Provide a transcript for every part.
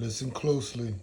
Listen closely.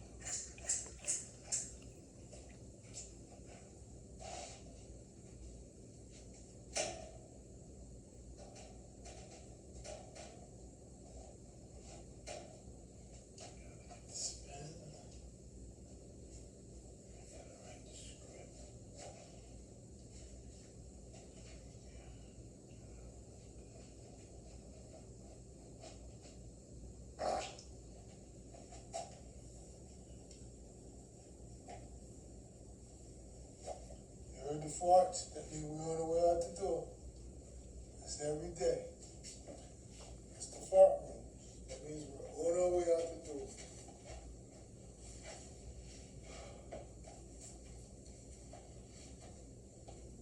You heard the farts? That means we're on the way out the door. That's every day. It's the fart room. That means we're on our way out the door.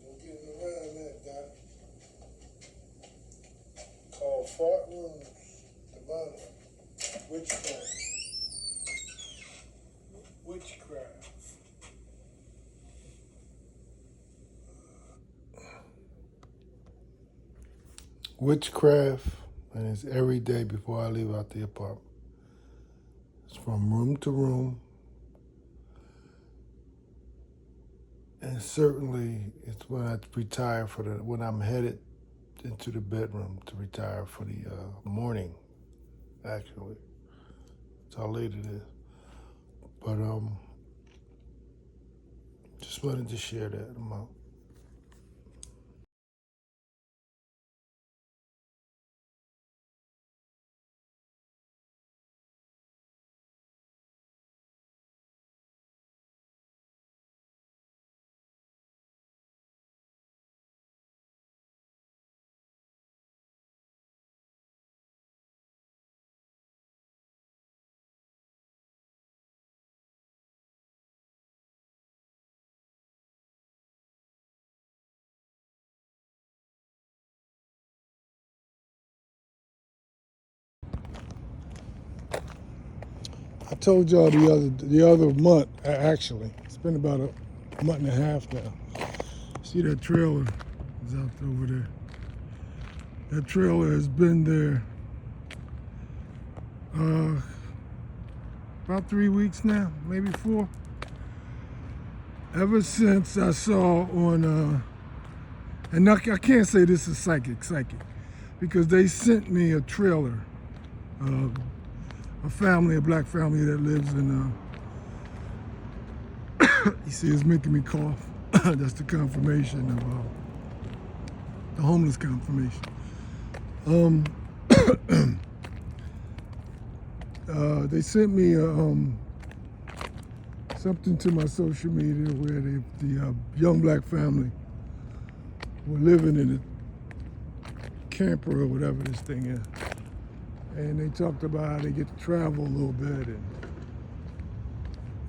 Don't get around that, Doc. Called fart rooms. Demonic. Witchcraft. Witchcraft. Witchcraft, and it's every day before I leave out the apartment. It's from room to room. And certainly it's when I retire when I'm headed into the bedroom to retire for the morning, actually. That's how late it is. But just wanted to share that amount. I told y'all the other month, actually. It's been about a month and a half now. See that trailer is out over there. That trailer has been there about 3 weeks now, maybe 4. Ever since I saw on, and I can't say this is psychic, because they sent me a trailer, a black family that lives in, you see it's making me cough. That's the confirmation of the homeless confirmation. They sent me something to my social media where the young black family were living in a camper or whatever this thing is. And they talked about how they get to travel a little bit, and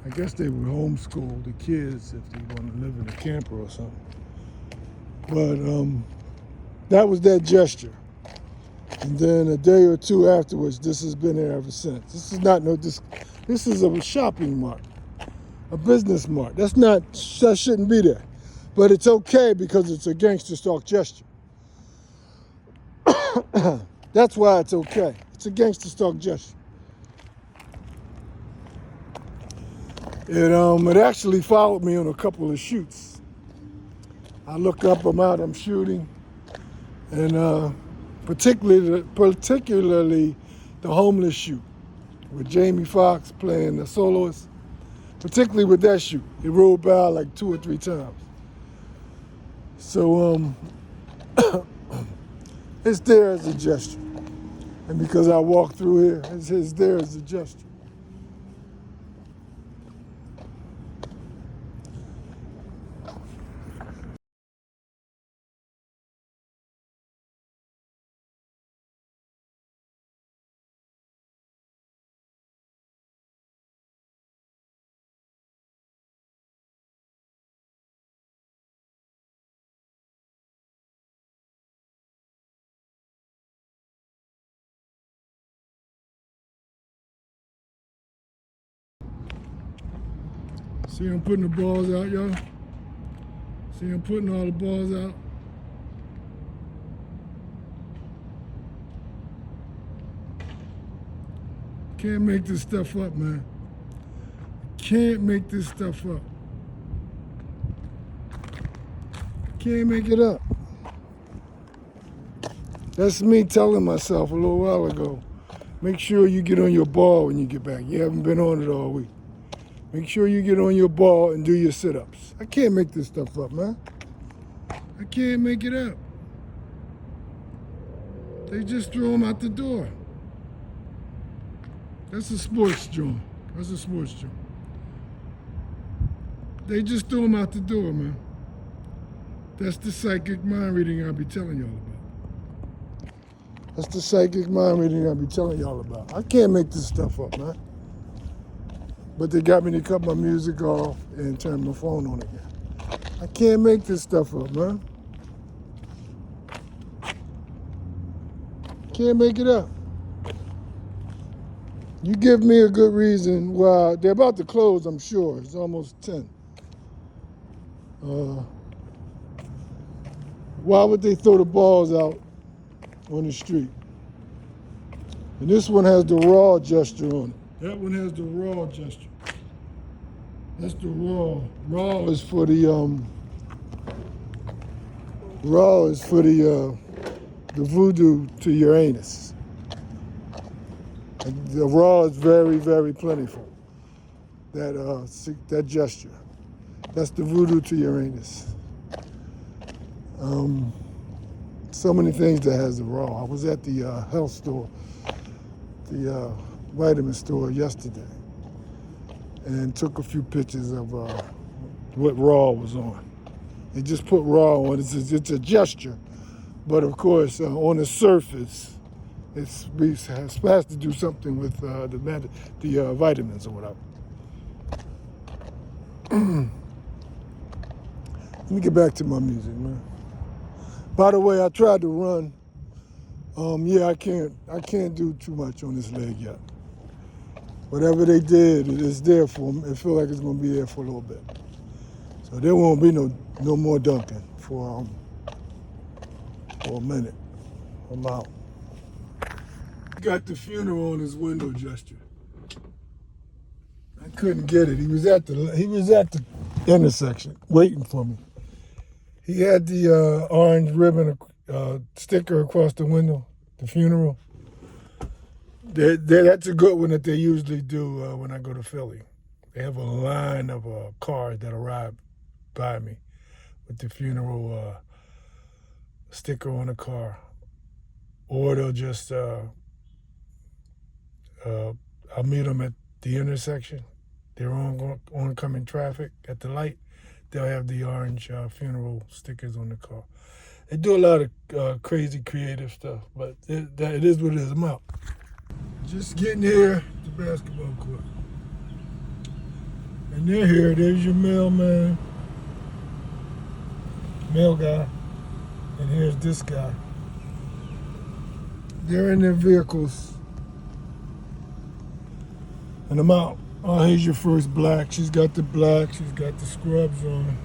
I guess they would homeschool the kids if they want to live in a camper or something. But that was that gesture. And then a day or two afterwards, this has been there ever since. This is not this is a shopping mart, a business mart. That shouldn't be there. But it's okay because it's a gangster stalk gesture. That's why it's okay. It's a gangster stalk gesture. It actually followed me on a couple of shoots. I look up, I'm out, I'm shooting, and particularly the homeless shoot with Jamie Foxx playing the soloist. Particularly with that shoot, it rolled by like 2 or 3 times. So it's there as a gesture, and because I walk through here, it's there as a gesture. See I'm putting the balls out, y'all? See I'm putting all the balls out? Can't make this stuff up, man. Can't make this stuff up. Can't make it up. That's me telling myself a little while ago. Make sure you get on your ball when you get back. You haven't been on it all week. Make sure you get on your ball and do your sit-ups. I can't make this stuff up, man. I can't make it up. They just threw him out the door. That's a sports joint. That's a sports joint. They just threw him out the door, man. That's the psychic mind reading I'll be telling y'all about. That's the psychic mind reading I'll be telling y'all about. I can't make this stuff up, man. But they got me to cut my music off and turn my phone on again. I can't make this stuff up, man. Can't make it up. You give me a good reason why. They're about to close, I'm sure. It's almost 10. Why would they throw the balls out on the street? And this one has the raw gesture on it. That one has the raw gesture. That's the raw. Raw is for the the voodoo to your anus. And the raw is very, very plentiful. That gesture. That's the voodoo to your anus. So many things that has the raw. I was at the health store, the vitamin store yesterday, and took a few pictures of what raw was on. They just put raw on. It's a gesture, but of course on the surface, it has to do something with the vitamins or whatever. Let me get back to my music, man. By the way, I tried to run. I can't do too much on this leg yet. Whatever they did, it's there for me. It feels like it's gonna be there for a little bit. So there won't be no more dunking for a minute. I'm out. Got the funeral on his window gesture. I couldn't get it. He was at the intersection waiting for me. He had the orange ribbon sticker across the window, the funeral. That's a good one that they usually do when I go to Philly. They have a line of cars that arrive by me with the funeral sticker on the car. Or they'll just, I'll meet them at the intersection. They're on oncoming traffic at the light. They'll have the orange funeral stickers on the car. They do a lot of crazy creative stuff, but it is what it is. I'm out. Just getting here to the basketball court. And they're here. There's your mailman, mail guy. And here's this guy. They're in their vehicles. And I'm out. Oh, here's your first black. She's got the black. She's got the scrubs on.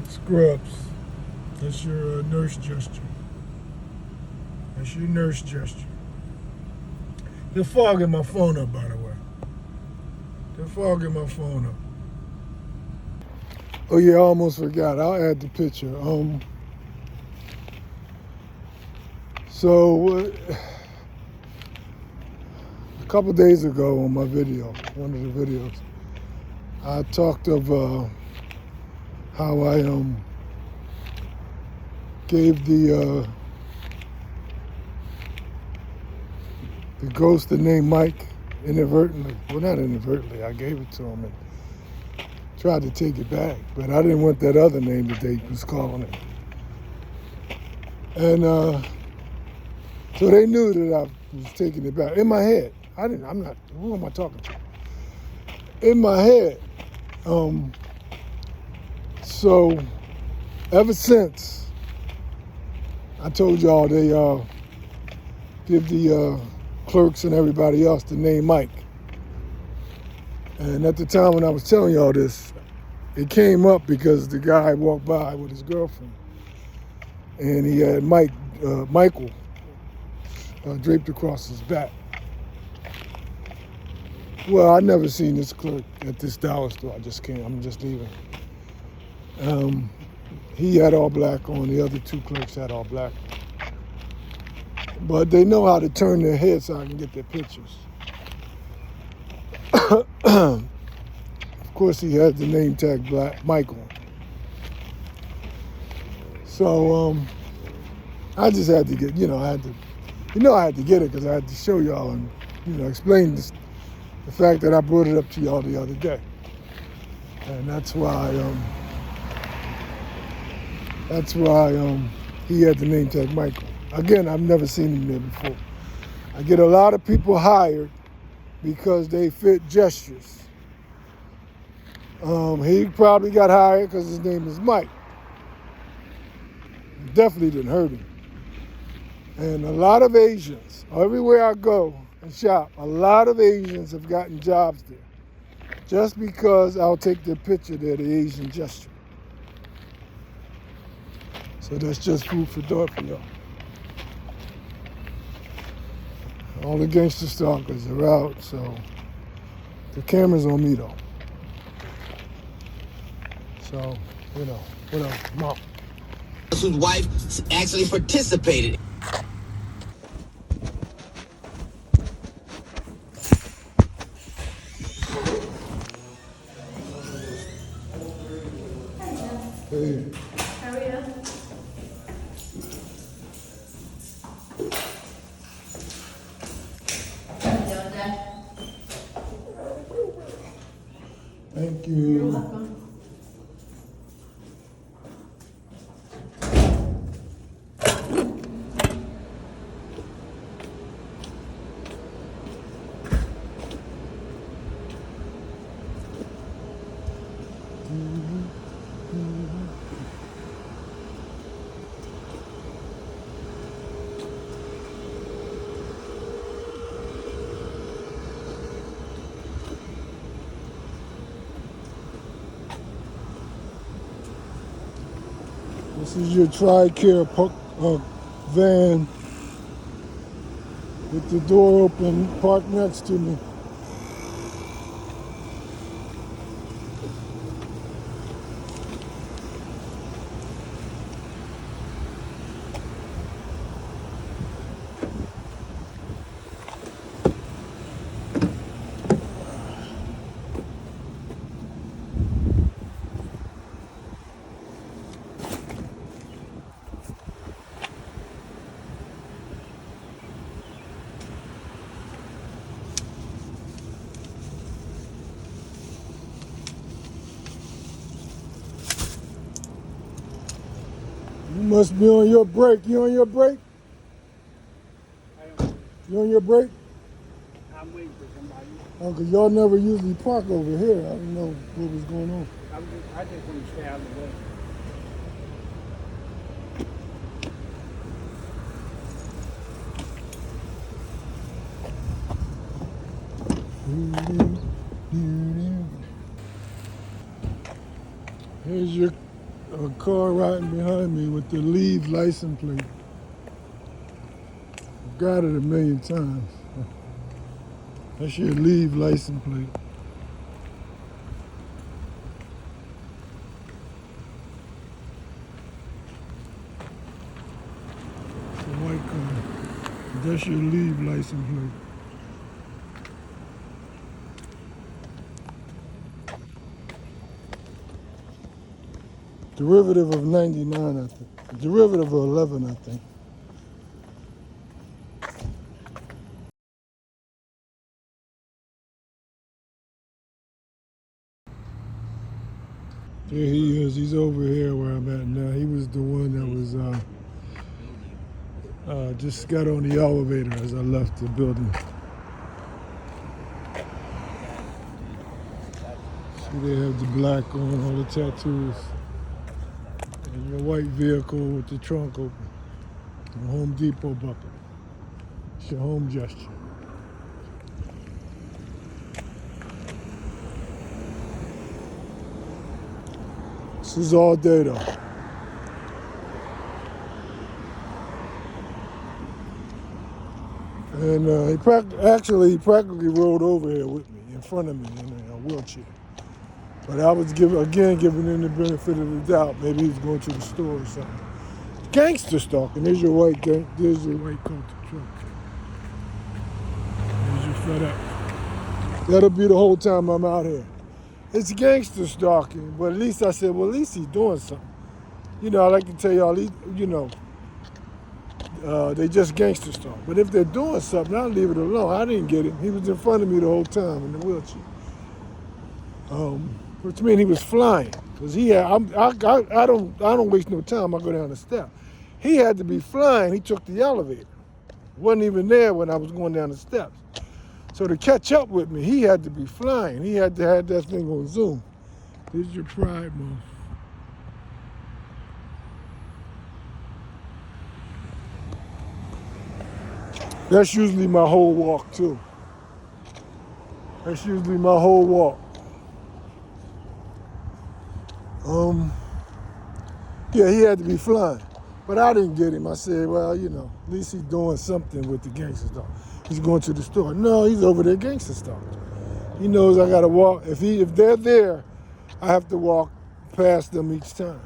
Scrubs. That's your nurse gesture. That's your nurse gesture. They're fogging my phone up, by the way. They're fogging my phone up. Oh yeah, I almost forgot. I'll add the picture. A couple days ago on my video, one of the videos, I talked of how I gave the ghost the name Mike inadvertently. Well, not inadvertently. I gave it to him and tried to take it back, but I didn't want that other name that they was calling it. And so they knew that I was taking it back in my head. I'm not, who am I talking to? In my head. So ever since, I told y'all they give the clerks and everybody else the name Mike. And at the time when I was telling y'all this, it came up because the guy walked by with his girlfriend. And he had Michael draped across his back. Well, I never seen this clerk at this dollar store. I'm just leaving. He had all black on. The other two clerks had all black. But they know how to turn their heads so I can get their pictures. Of course, he has the name tag Black Michael. So I just had to get, I had to get it because I had to show y'all and, explain the fact that I brought it up to y'all the other day. And that's why he had the name tag Michael. Again, I've never seen him there before. I get a lot of people hired because they fit gestures. He probably got hired because his name is Mike. Definitely didn't hurt him. And a lot of Asians, everywhere I go and shop, a lot of Asians have gotten jobs there. Just because I'll take their picture there, the Asian gesture. So that's just food for thought for y'all. All the gangster stalkers are out, so the camera's on me though. So, what else? Mom. Whose wife actually participated. Hey. How are you? Thank You're you. welcome. This is your Tri-Care van with the door open, parked next to me. You must be on your break. You on your break? You on your break? I'm waiting for somebody. Oh, cause y'all never usually park over here. I didn't know what was going on. I just want to stay out of the way. Here's your car riding behind me with the leave license plate. Got it a million times. That's your leave license plate. It's a white car. That's your leave license plate. Derivative of 99, I think. Derivative of 11, I think. There he is. He's over here where I'm at now. He was the one that was just got on the elevator as I left the building. See, they have the black on, all the tattoos. And your white vehicle with the trunk open. The Home Depot bucket. It's your home gesture. This is all day though. And he practically rode over here with me. In in front of me in a wheelchair. But I was giving him the benefit of the doubt. Maybe he was going to the store or something. Gangster stalking. There's your white coat truck. There's your FedEx. That'll be the whole time I'm out here. It's gangster stalking, but at least I said, well, at least he's doing something. You know, I like to tell y'all, they just gangster stalk. But if they're doing something, I'll leave it alone. I didn't get him. He was in front of me the whole time in the wheelchair. Which means he was flying. Cause I don't waste no time. I go down the step. He had to be flying. He took the elevator. Wasn't even there when I was going down the steps. So to catch up with me, he had to be flying. He had to have that thing on Zoom. This is your pride month. That's usually my whole walk too. That's usually my whole walk. Yeah, he had to be flying. But I didn't get him. I said, well, at least he's doing something with the gangster stuff. He's going to the store. No, he's over there gangster stuff. He knows I gotta walk. If they're there, I have to walk past them each time.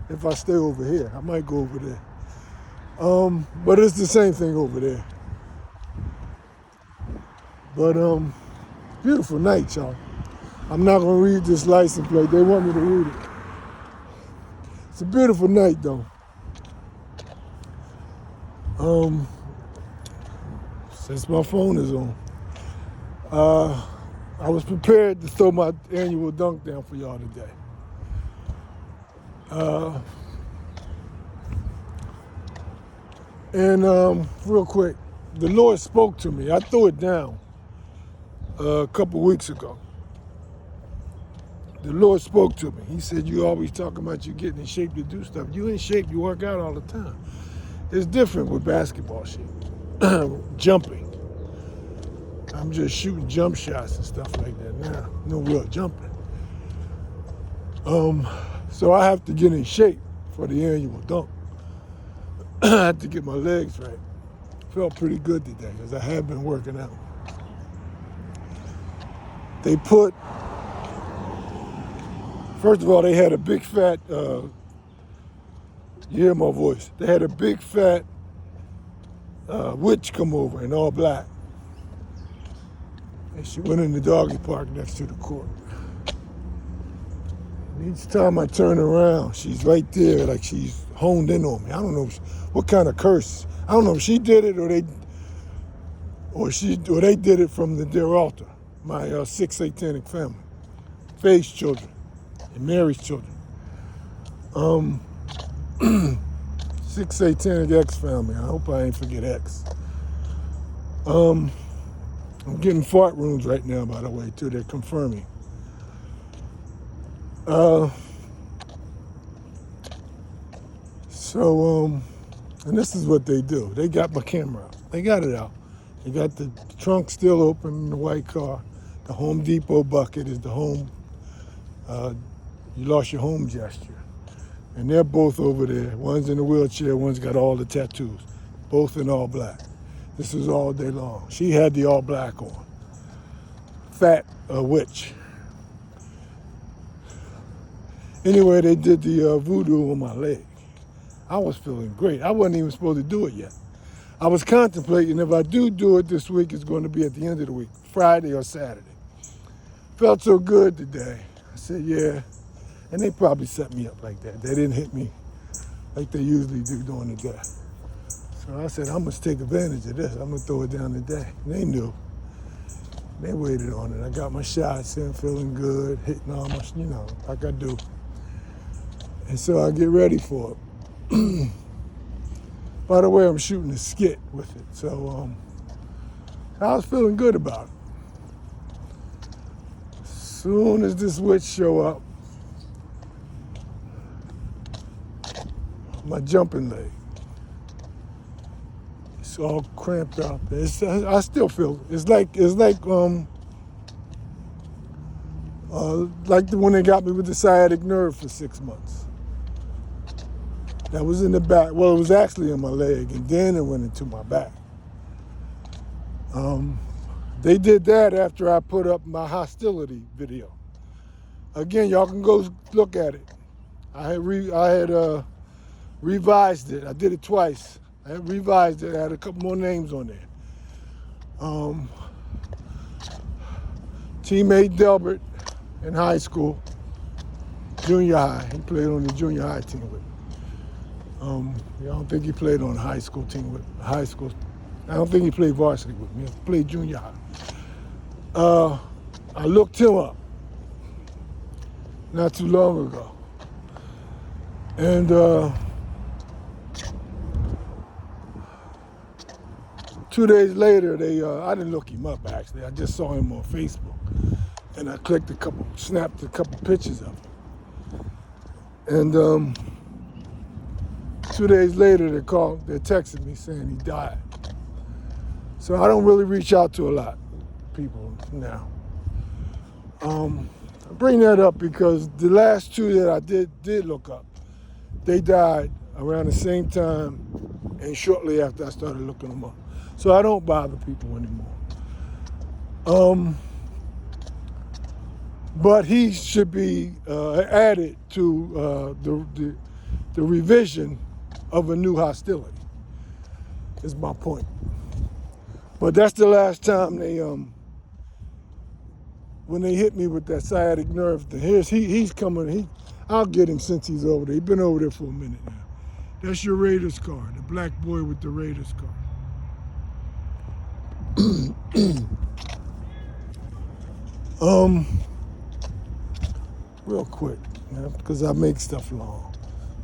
If I stay over here, I might go over there. But it's the same thing over there. But beautiful night, y'all. I'm not gonna read this license plate. They want me to read it. It's a beautiful night, though. Since my phone is on, I was prepared to throw my annual dunk down for y'all today. Real quick, the Lord spoke to me. I threw it down a couple weeks ago. The Lord spoke to me. He said, you always talking about you getting in shape to do stuff. You in shape, you work out all the time. It's different with basketball shape. Jumping. I'm just shooting jump shots and stuff like that now. No real jumping. So I have to get in shape for the annual dunk. I had to get my legs right. Felt pretty good today because I have been working out. First of all, they had a big fat, you hear my voice, they had a big fat witch come over in all black. And she went in the doggy park next to the court. And each time I turn around, she's right there like she's honed in on me. I don't know what kind of curse. I don't know if she did it or they did it from their altar. My 6 satanic family, Faith's children, and Mary's children. 6 satanic X family. I hope I ain't forget X. I'm getting fart rooms right now, by the way, too. They're confirming. And this is what they do. They got my camera out. They got it out. They got the trunk still open in the white car. The Home Depot bucket is the home, you lost your home gesture. And they're both over there. One's in a wheelchair, one's got all the tattoos. Both in all black. This was all day long. She had the all black on. Fat witch. Anyway, they did the voodoo on my leg. I was feeling great. I wasn't even supposed to do it yet. I was contemplating if I do it this week, it's going to be at the end of the week, Friday or Saturday. Felt so good today. I said, yeah. And they probably set me up like that. They didn't hit me like they usually do during the day. So I said, I must take advantage of this. I'm going to throw it down today. And they knew. They waited on it. I got my shots in, feeling good, hitting all my, like I do. And so I get ready for it. By the way, I'm shooting a skit with it. So I was feeling good about it. Soon as this witch show up, my jumping leg, it's all cramped up. I still feel it. It's like when they got me with the sciatic nerve for 6 months. That was in the back. Well, it was actually in my leg, and then it went into my back. They did that after I put up my hostility video. Again, y'all can go look at it. I had revised it. I did it twice. I had revised it. I had a couple more names on there. Teammate Delbert in high school, junior high. He played on the junior high team with me. I don't think he played on the high school team with high school. I don't think he played varsity with me. He played junior high. I looked him up not too long ago. And 2 days later, I didn't look him up actually. I just saw him on Facebook. And I snapped a couple pictures of him. And 2 days later, they texted me saying he died. So I don't really reach out to a lot of people now. I bring that up because the last two that I did look up, they died around the same time and shortly after I started looking them up. So I don't bother people anymore. But he should be added to the revision of a new hostility, is my point. But that's the last time when they hit me with that sciatic nerve thing. He's coming, I'll get him since he's over there. He's been over there for a minute now. That's your Raiders card, the black boy with the Raiders card. Real quick, because I make stuff long.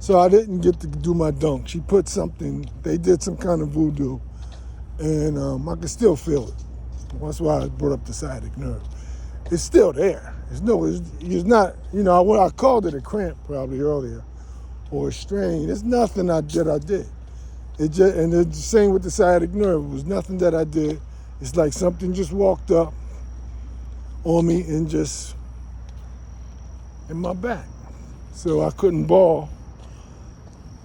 So I didn't get to do my dunk. She put something, they did some kind of voodoo, and I can still feel it. That's why I brought up the sciatic nerve. It's still there. It's not, I called it a cramp probably earlier, or a strain. It's nothing that I did. And it's the same with the sciatic nerve. It was nothing that I did. It's like something just walked up on me and just in my back. So I couldn't ball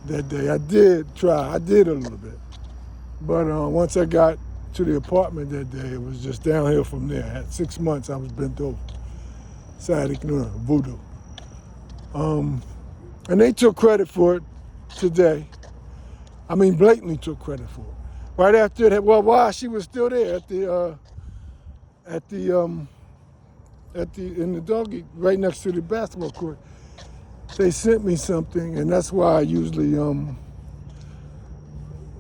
that day. I did try. I did a little bit. But once I got to the apartment that day, it was just downhill from there. At 6 months, I was bent over. Sciatic nerve, voodoo. And they took credit for it today. I mean, blatantly took credit for it. Right after that, while she was still there in the doggy, right next to the basketball court, they sent me something, and that's why I usually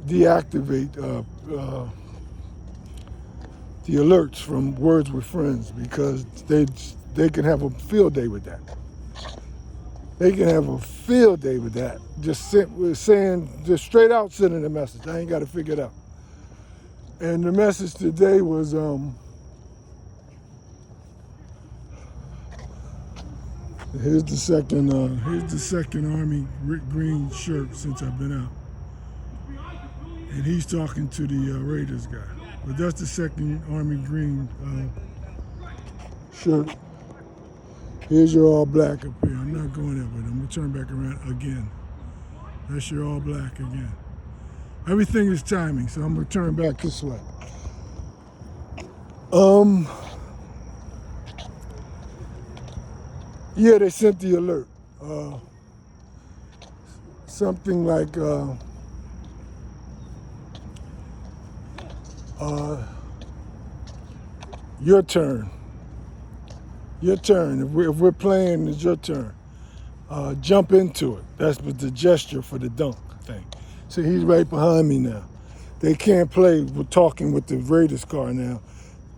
deactivate the alerts from Words with Friends, because they can have a field day with that. They can have a field day with that. Just straight out sending a message. I ain't got to figure it out. And the message today was, here's the second Army green shirt since I've been out. And he's talking to the Raiders guy. But that's the second Army green shirt. Here's your all black up here. I'm not going there with him. I'm going to turn back around again. That's your all black again. Everything is timing, so I'm going to turn back this way. Yeah, they sent the alert. Something like your turn. Your turn. If we're playing, it's your turn. Jump into it. That's the gesture for the dunk thing. See, he's right behind me now. They can't play. We're talking with the Raiders car now.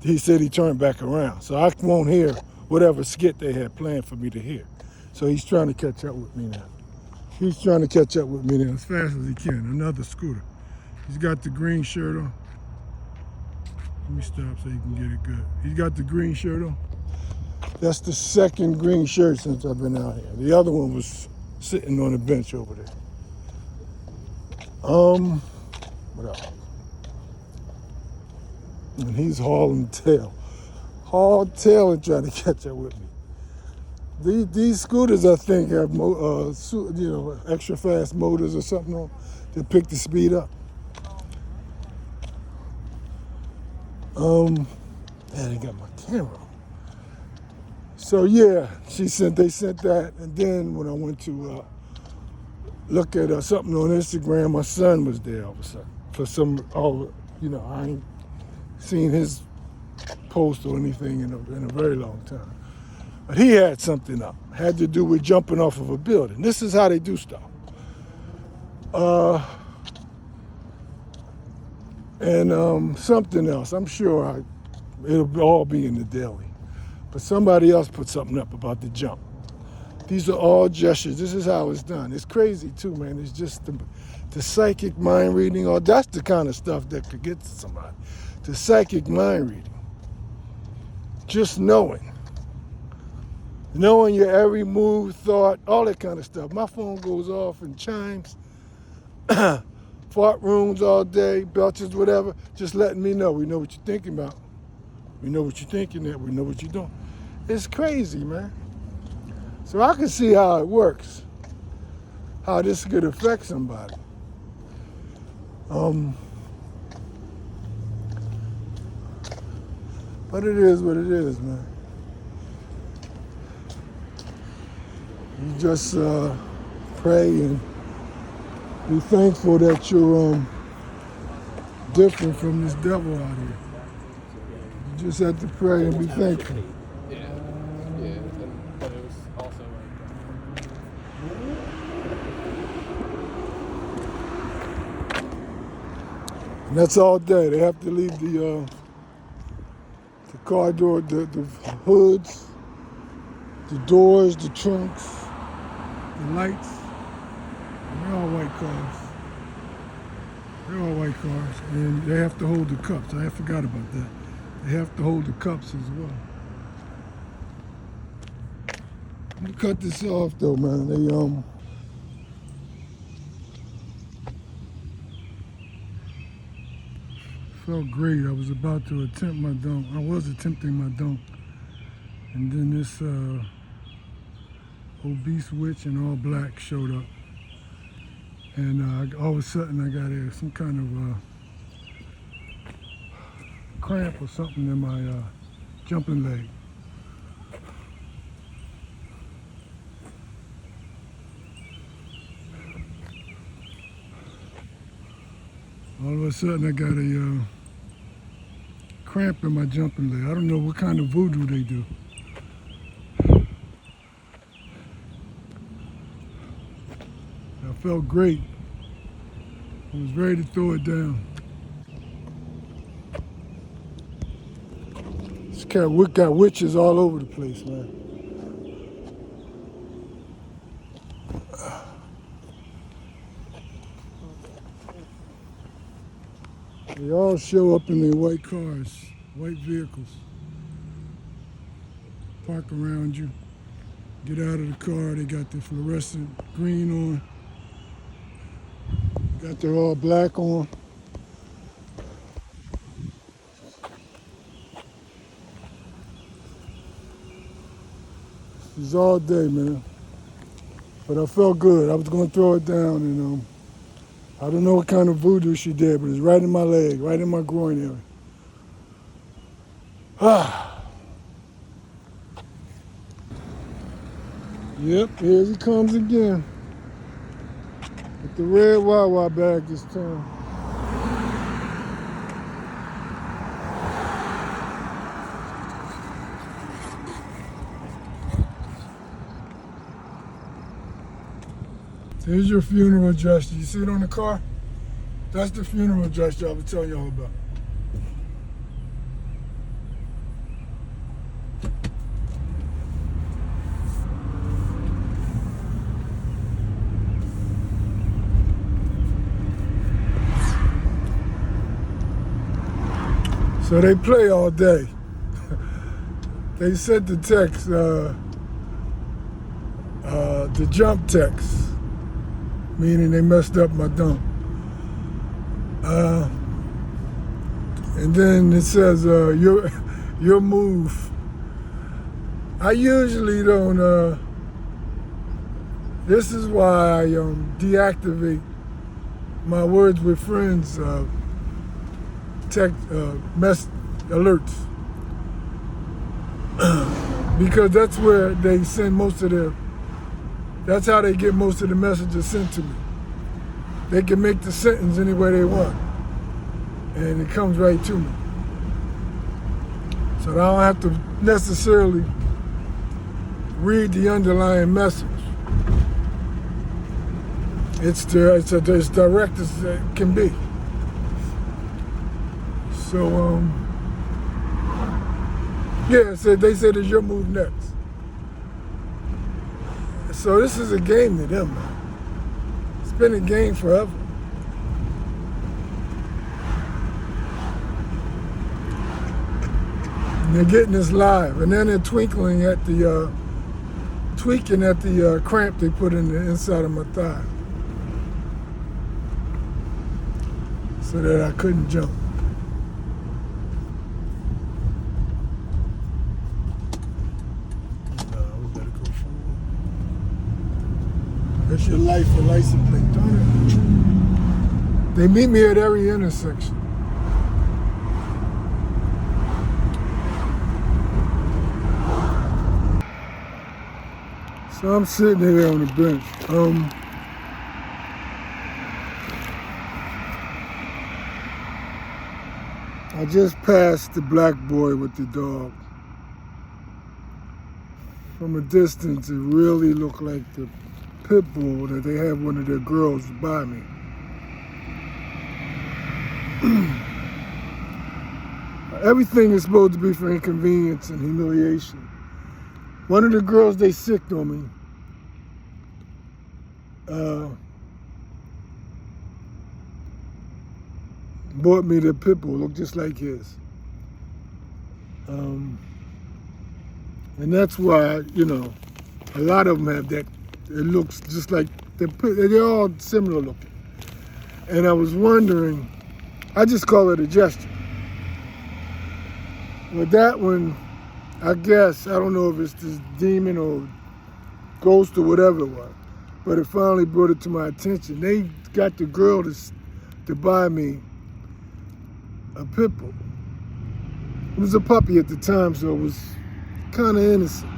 He said he turned back around. So I won't hear whatever skit they had planned for me to hear. So he's trying to catch up with me now. He's trying to catch up with me now as fast as he can. Another scooter. He's got the green shirt on. Let me stop so you can get it good. He's got the green shirt on. That's the second green shirt since I've been out here. The other one was sitting on the bench over there. What else? And he's hauling tail and trying to catch up with me. These scooters, I think, have extra fast motors or something on to pick the speed up. And they got my camera on. So yeah, they sent that, and then when I went to look at something on Instagram, my son was there all of a sudden. For some, I ain't seen his post or anything in a very long time. But he had something up, had to do with jumping off of a building. This is how they do stuff. And something else, I'm sure it'll all be in the daily. But somebody else put something up about the jump. These are all gestures. This is how it's done. It's crazy too, man. It's just the psychic mind reading. Or that's the kind of stuff that could get to somebody. The psychic mind reading. Just knowing your every move, thought, all that kind of stuff. My phone goes off and chimes. Fart rooms all day, belches, whatever. Just letting me know. We know what you're thinking about. We know what you're thinking of. We know what you're doing. It's crazy, man. So I can see how it works, how this could affect somebody. But it is what it is, man. You just pray and be thankful that you're different from this devil out here. You just have to pray and be thankful. But it was also And that's all day. They have to leave the car door, the hoods, the doors, the trunks, the lights. And they're all white cars. They're all white cars. And they have to hold the cups. I forgot about that. They have to hold the cups as well. Let me cut this off though, man. They felt great. I was about to attempt my dunk. I was attempting my dunk. And then this obese witch in all black showed up. And all of a sudden I got some kind of cramp or something in my jumping leg. All of a sudden I got a cramp in my jumping leg. I don't know what kind of voodoo they do. I felt great. I was ready to throw it down. This cat got witches all over the place, man. They all show up in their white cars, white vehicles. Park around you. Get out of the car. They got the fluorescent green on. Got their all black on. It was all day, man. But I felt good. I was going to throw it down, and I don't know what kind of voodoo she did, but it's right in my leg, right in my groin area. Yep, here he comes again. With the red Wawa bag this time. Here's your funeral dress. You see it on the car? That's the funeral dress I was telling y'all about. So they play all day. They sent the text, the jump text, meaning they messed up my dunk. And then it says, your move. I usually don't, this is why I deactivate my words with friends text mess alerts. because that's where they send most of their, that's how they get most of the messages sent to me. They can make the sentence any way they want, and it comes right to me. So I don't have to necessarily read the underlying message. It's as direct as it can be. So, yeah, so they said it's your move next. So this is a game to them, man. It's been a game forever. And they're getting this live, and then they're tweaking at the cramp they put in the inside of my thigh, so that I couldn't jump. No, we better go forward. That's your license plate, don't it? They meet me at every intersection. So I'm sitting here on the bench. I just passed the black boy with the dog. From a distance, it really looked like the pit bull that they had one of their girls buy me. Everything is supposed to be for inconvenience and humiliation. One of the girls, they sicked on me. Bought me the pit bull, looked just like his. And that's why, you know, a lot of them have that. It looks just like, they're all similar looking. And I was wondering, I just call it a gesture. With that one, I guess, I don't know if it's this demon or ghost or whatever it was, but it finally brought it to my attention. They got the girl to buy me a pit bull. It was a puppy at the time, so it was kind of innocent.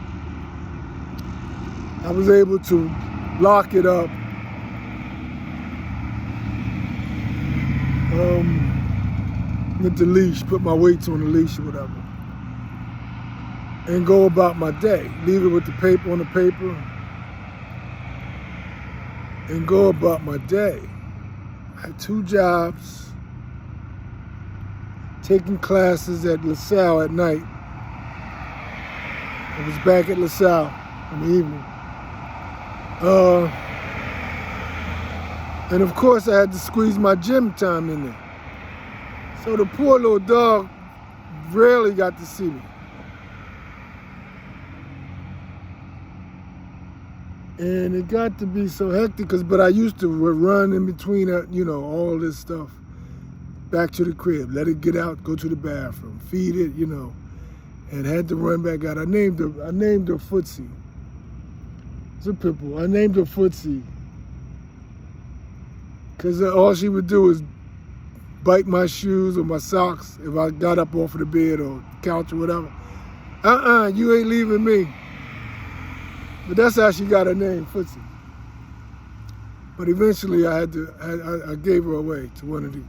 I was able to lock it up, with the leash, put my weights on the leash or whatever, and go about my day. Leave it with the paper on the paper and go about my day. I had 2 jobs, taking classes at LaSalle at night. I was back at LaSalle in the evening. And of course I had to squeeze my gym time in there. So the poor little dog rarely got to see me. And it got to be so hectic, but I used to run in between, you know, all this stuff, back to the crib, let it get out, go to the bathroom, feed it, you know, and had to run back out. I named her Footsie. It's a pit bull. I named her Footsie because all she would do is bite my shoes or my socks if I got up off of the bed or couch or whatever. You ain't leaving me. But that's how she got her name, Footsie. But eventually I gave her away to one of the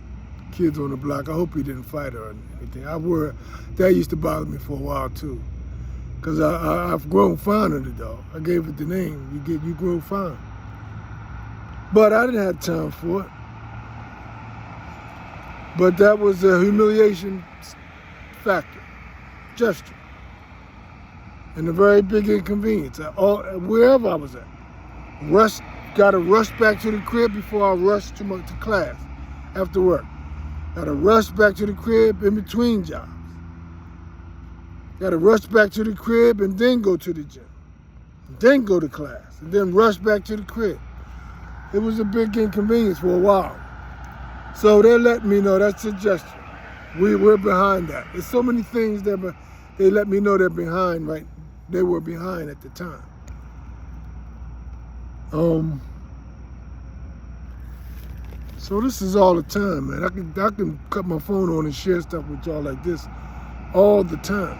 kids on the block. I hope he didn't fight her or anything. That used to bother me for a while too. Because I've grown fond of the dog. I gave it the name, you grow fond. But I didn't have time for it. But that was a humiliation factor, gesture, and a very big inconvenience. Wherever I was at, got to rush back to the crib before I rushed to class after work. Got to rush back to the crib in between jobs. Got to rush back to the crib and then go to the gym, then go to class, and then rush back to the crib. It was a big inconvenience for a while. So they're letting me know that's a gesture. We're behind that. There's so many things that they let me know they're behind, right? They were behind at the time. So this is all the time, man. I can cut my phone on and share stuff with y'all like this all the time.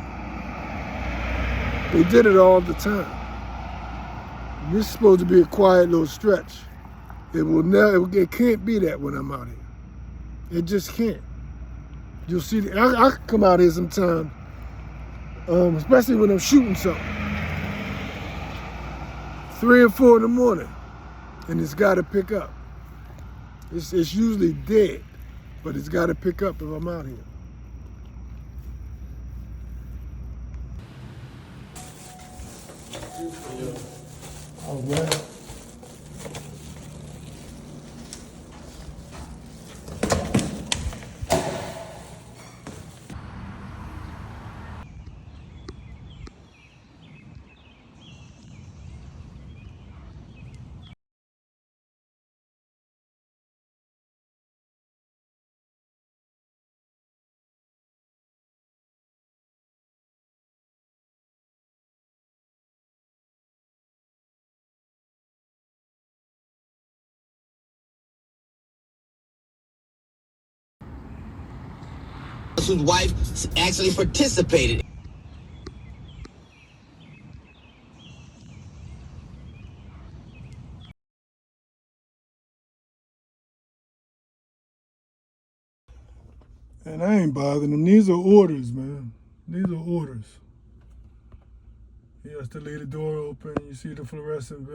They did it all the time. This is supposed to be a quiet little stretch. It will never. It can't be that when I'm out here. It just can't. You'll see. I come out here sometimes, especially when I'm shooting something, 3 or 4 in the morning, and it's got to pick up. It's usually dead, but it's got to pick up if I'm out here. All right. Whose wife actually participated. And I ain't bothering them. These are orders, man. These are orders. He has to leave the door open. You see the fluorescent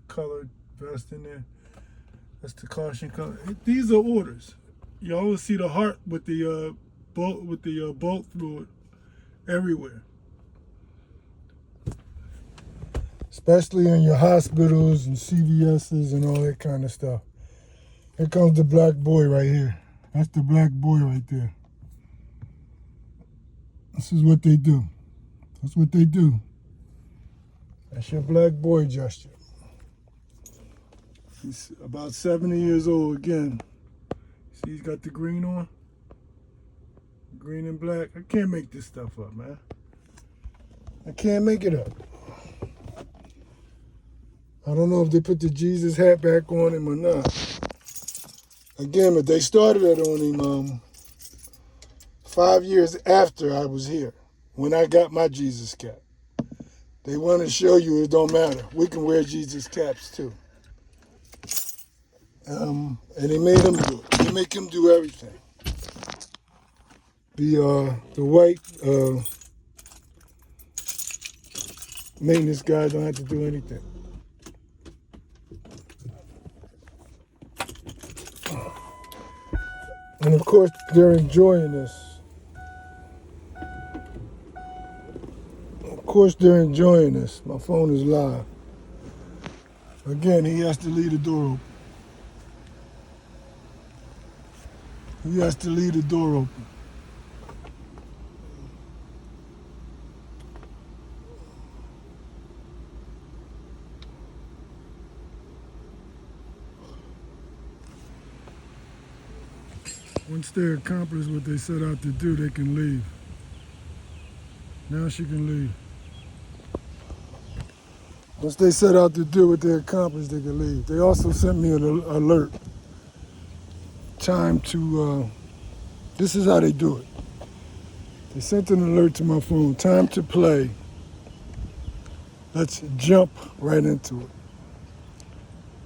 colored vest in there. That's the caution color. These are orders. You always see the heart with the bolt through it everywhere. Especially in your hospitals and CVS's and all that kind of stuff. Here comes the black boy right here. That's the black boy right there. This is what they do. That's what they do. That's your black boy gesture. He's about 70 years old again. See, he's got the green on. Green and black. I can't make this stuff up, man. I can't make it up. I don't know if they put the Jesus hat back on him or not. Again, but they started it on him 5 years after I was here, when I got my Jesus cap. They want to show you it don't matter. We can wear Jesus caps too. And they made him do it. They make him do everything. The white maintenance guys don't have to do anything. And of course, they're enjoying this. Of course, they're enjoying this. My phone is live. Again, he has to leave the door open. He has to leave the door open. Once they accomplish what they set out to do, they can leave. Now she can leave. Once they set out to do what they accomplished, they can leave. They also sent me an alert. Time to, this is how they do it. They sent an alert to my phone. Time to play. Let's jump right into it.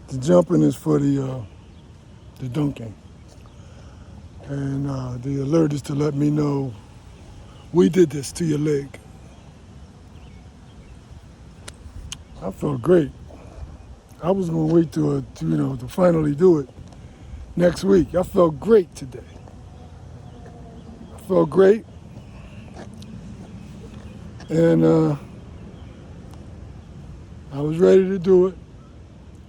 The jumping is for the dunking. And the alert is to let me know we did this to your leg. I felt great. I was gonna wait to finally do it next week. I felt great today. I felt great. And I was ready to do it.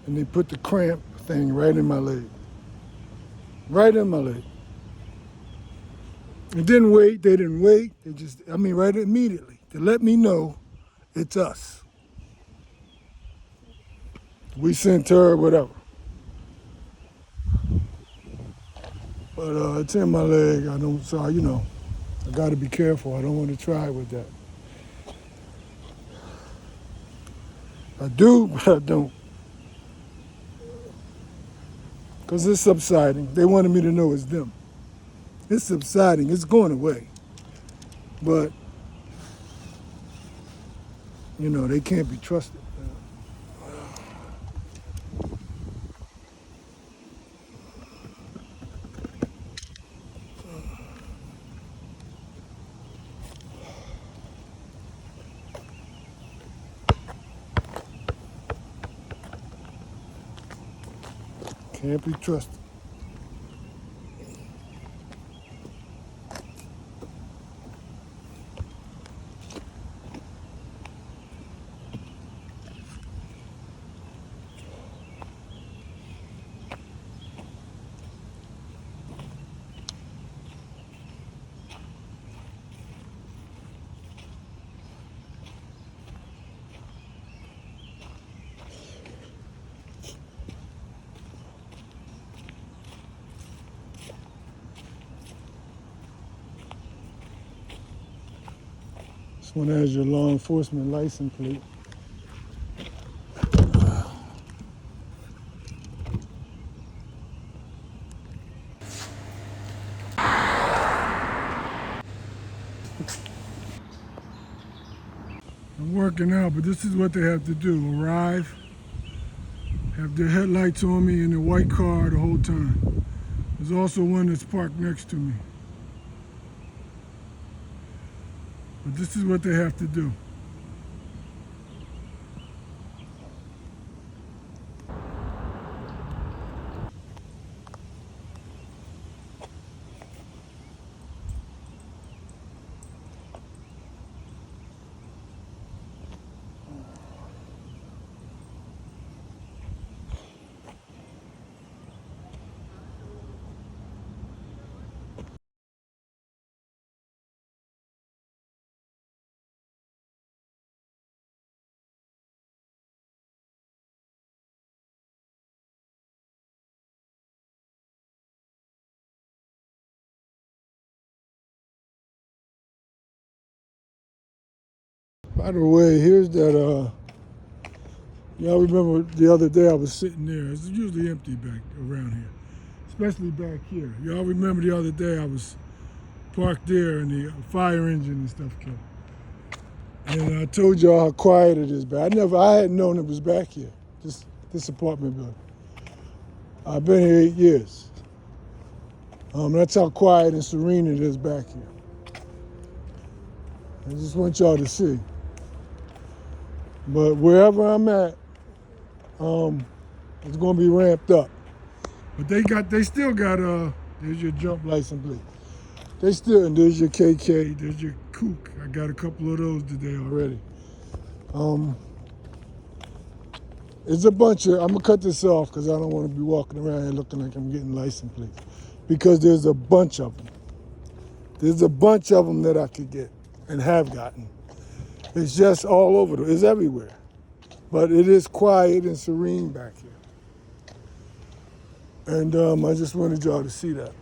And they put the cramp thing right in my leg. Right in my leg. It didn't wait. They didn't wait. They just, right immediately to let me know it's us. We sent her, whatever. But it's in my leg. I got to be careful. I don't want to try with that. I do, but I don't. Because it's subsiding. They wanted me to know it's them. It's subsiding. It's going away. But You know, they can't be trusted. Can't be trusted. This one has your law enforcement license plate. I'm working out, but this is what they have to do. Arrive, have their headlights on me in a white car the whole time. There's also one that's parked next to me. But this is what they have to do. By the way, here's that, y'all remember the other day I was sitting there. It's usually empty back around here, especially back here. Y'all remember the other day I was parked there and the fire engine and stuff came. And I told y'all how quiet it is back. I hadn't known it was back here, this apartment building. I've been here 8 years. That's how quiet and serene it is back here. I just want y'all to see. But wherever I'm at, it's gonna be ramped up. But they still got there's your jump license plate. And there's your KK, there's your Kook. I got a couple of those today already. It's a bunch of, I'm gonna cut this off because I don't want to be walking around here looking like I'm getting license plates. Because there's a bunch of them. There's a bunch of them that I could get and have gotten. It's just all over, it's everywhere. But it is quiet and serene back here. And I just wanted y'all to see that.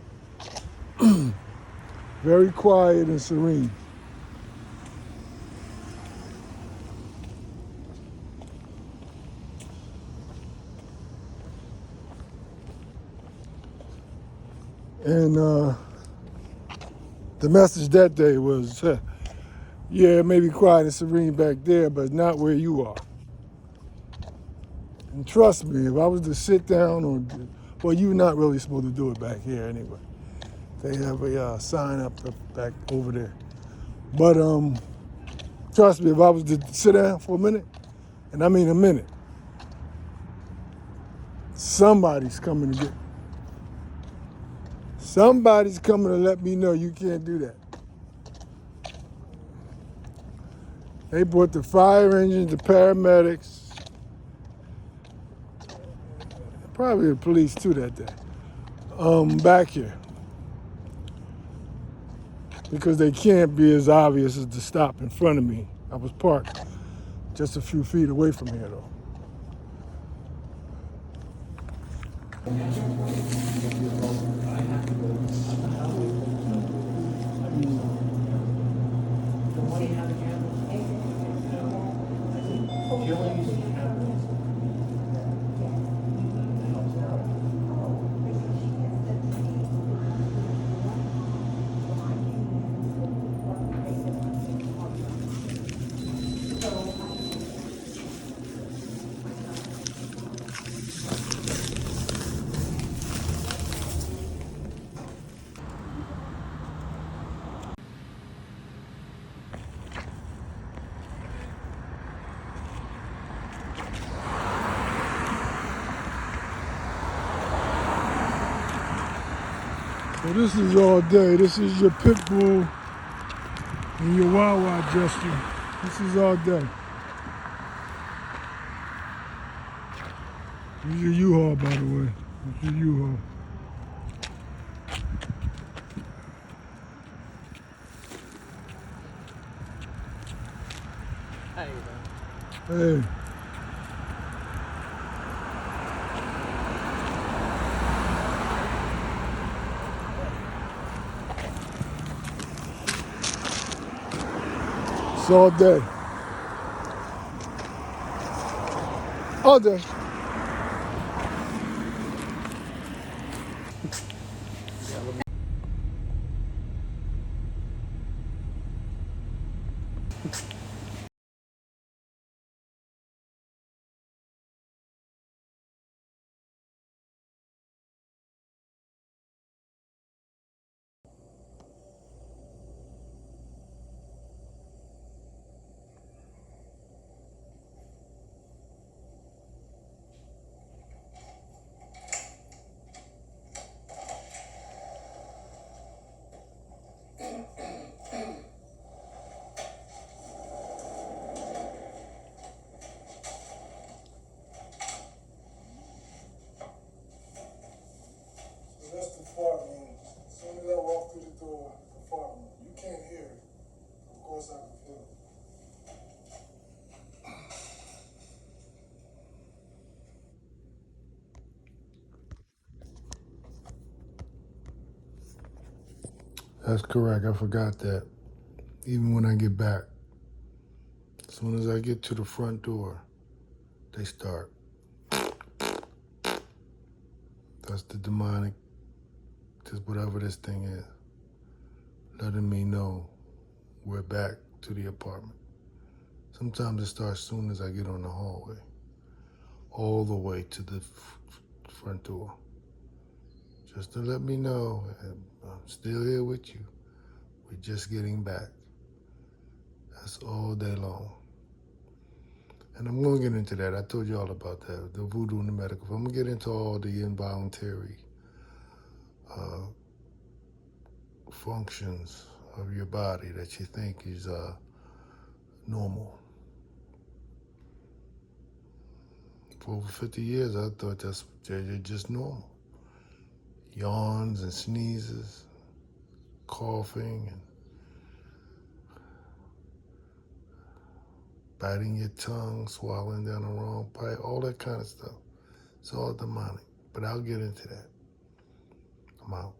Very quiet and serene. And the message that day was, yeah, it may be quiet and serene back there, but not where you are. And trust me, if I was to sit down well, you're not really supposed to do it back here anyway. They have a sign up back over there. But trust me, if I was to sit down for a minute, and I mean a minute, somebody's coming to get me. Somebody's coming to let me know you can't do that. They brought the fire engine, the paramedics, probably the police too that day, back here. Because they can't be as obvious as to stop in front of me. I was parked just a few feet away from here though. So this is all day. This is your pit bull and your Wawa gesture. This is all day. This is your U-Haul, by the way. This is your U-Haul. Hey. It's all day. All day. So that's the fart room. As soon as I walk through the door, the fart room. You can't hear it. Of course I can feel it. That's correct. I forgot that. Even when I get back, as soon as I get to the front door, they start. That's the demonic, just whatever this thing is, letting me know we're back to the apartment. Sometimes it starts as soon as I get on the hallway, all the way to the front door, just to let me know I'm still here with you. We're just getting back. That's all day long. And I'm going to get into that. I told you all about that, the voodoo and the medical. I'm going to get into all the involuntary functions of your body that you think is normal. For over 50 years, I thought they're just normal. Yawns and sneezes, coughing, and biting your tongue, swallowing down the wrong pipe, all that kind of stuff. It's all demonic. But I'll get into that. I'm out.